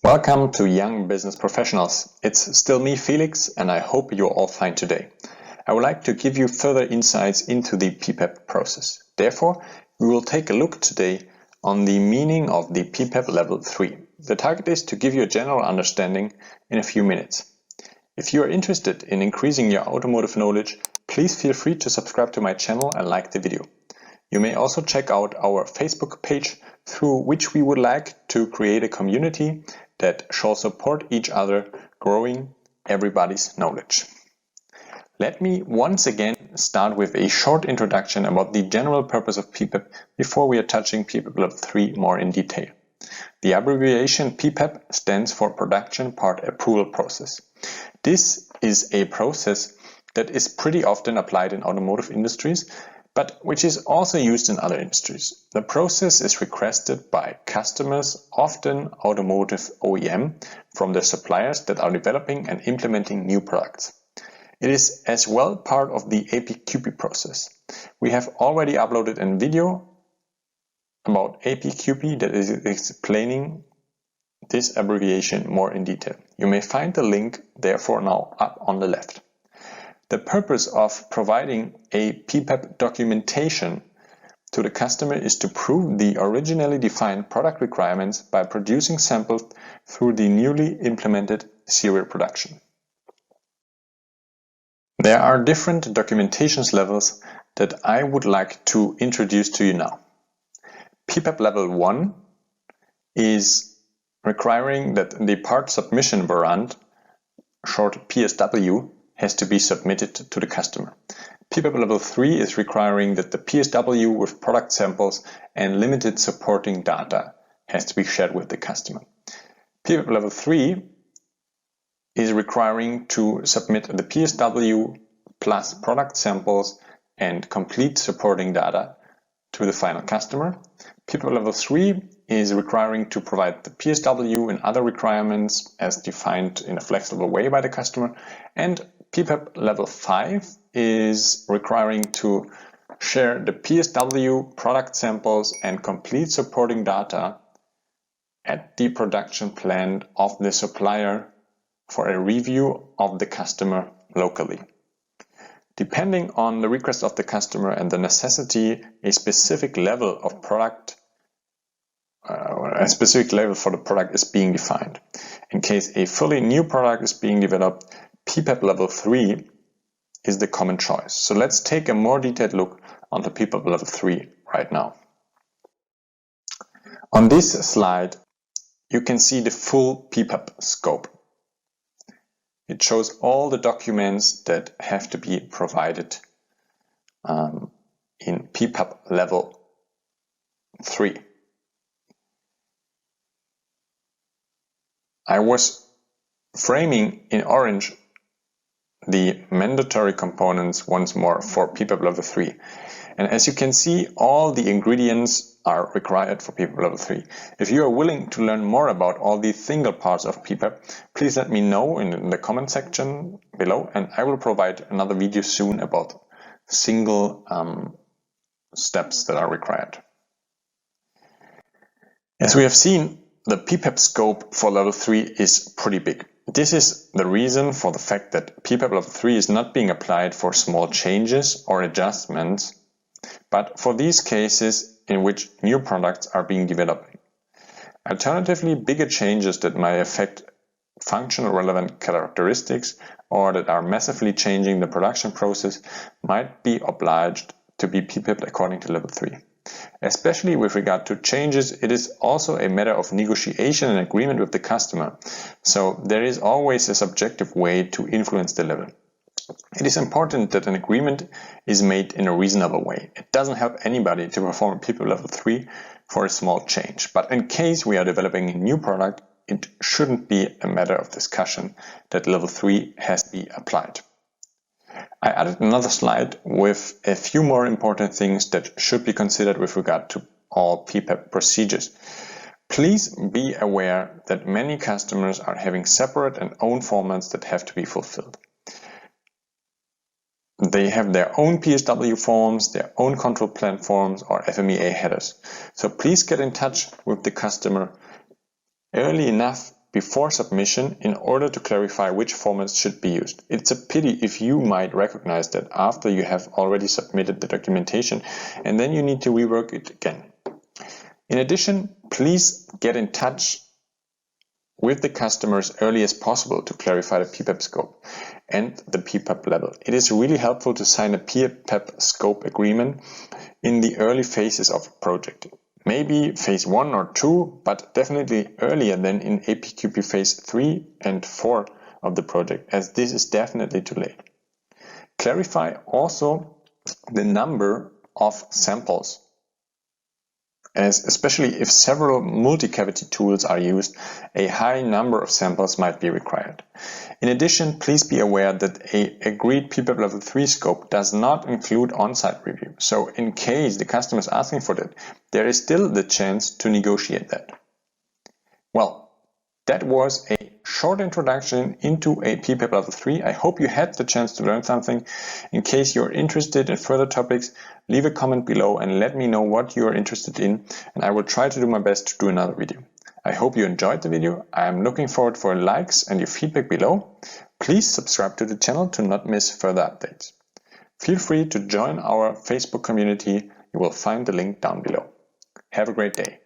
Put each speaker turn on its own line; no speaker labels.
Welcome to Young Business Professionals. It's still me, Felix, and I hope you're all fine today. I would like to give you further insights into the PPAP process. Therefore, we will take a look today on the meaning of the PPAP Level 3. The target is to give you a general understanding in a few minutes. If you are interested in increasing your automotive knowledge, please feel free to subscribe to my channel and like the video. You may also check out our Facebook page, through which we would like to create a community that shall support each other, growing everybody's knowledge. Let me once again start with a short introduction about the general purpose of PPAP before we are touching PPAP Level 3 more in detail. The abbreviation PPAP stands for Production Part Approval Process. This is a process that is pretty often applied in automotive industries, but which is also used in other industries. The process is requested by customers, often automotive OEM, from their suppliers that are developing and implementing new products. It is as well part of the APQP process. We have already uploaded a video about APQP that is explaining this abbreviation more in detail. You may find the link therefore now up on the left. The purpose of providing a PPAP documentation to the customer is to prove the originally defined product requirements by producing samples through the newly implemented serial production. There are different documentation levels that I would like to introduce to you now. PPAP Level 1 is requiring that the part submission warrant, short PSW, has to be submitted to the customer. PPAP Level 3 is requiring that the PSW with product samples and limited supporting data has to be shared with the customer. PPAP Level 3 is requiring to submit the PSW plus product samples and complete supporting data to the final customer. PPAP Level 3 is requiring to provide the PSW and other requirements as defined in a flexible way by the customer. And PPAP Level 5 is requiring to share the PSW, product samples, and complete supporting data at the production plant of the supplier for a review of the customer locally. Depending on the request of the customer and the necessity, a specific level of product a specific level for the product is being defined. In case a fully new product is being developed, PPAP Level 3 is the common choice. So let's take a more detailed look on the PPAP Level 3 right now. On this slide, you can see the full PPAP scope. It shows all the documents that have to be provided in PPAP Level 3. I was framing in orange the mandatory components once more for PPAP Level 3. And as you can see, all the ingredients are required for PPAP Level 3. If you are willing to learn more about all the single parts of PPAP, please let me know in the comment section below, and I will provide another video soon about single steps that are required. As we have seen, the PPAP scope for Level 3 is pretty big. This is the reason for the fact that PPAP Level 3 is not being applied for small changes or adjustments, but for these cases in which new products are being developed. Alternatively, bigger changes that might affect functional relevant characteristics or that are massively changing the production process might be obliged to be PPAPed according to Level 3. Especially with regard to changes, it is also a matter of negotiation and agreement with the customer. So there is always a subjective way to influence the level. It is important that an agreement is made in a reasonable way. It doesn't help anybody to perform PPAP Level 3 for a small change. But in case we are developing a new product, it shouldn't be a matter of discussion that Level 3 has to be applied. I added another slide with a few more important things that should be considered with regard to all PPAP procedures. Please be aware that many customers are having separate and own formats that have to be fulfilled. They have their own PSW forms, their own control plan forms, or FMEA headers. So please get in touch with the customer early enough before submission in order to clarify which formats should be used. It's a pity if you might recognize that after you have already submitted the documentation and then you need to rework it again. In addition, please get in touch with the customer as early as possible to clarify the PPAP scope and the PPAP level. It is really helpful to sign a PPAP scope agreement in the early phases of a project. Maybe phase 1 or 2, but definitely earlier than in APQP phase 3 and 4 of the project, as this is definitely too late. Clarify also the number of samples, as especially if several multi-cavity tools are used, a high number of samples might be required. In addition, please be aware that an agreed PPAP Level 3 scope does not include on-site review. So in case the customer is asking for that, there is still the chance to negotiate that. Well, that was a short introduction into a PPAP Level 3. I hope you had the chance to learn something. In case you're interested in further topics, leave a comment below and let me know what you're interested in, and I will try to do my best to do another video. I hope you enjoyed the video. I am looking forward for likes and your feedback below. Please subscribe to the channel to not miss further updates. Feel free to join our Facebook community. You will find the link down below. Have a great day.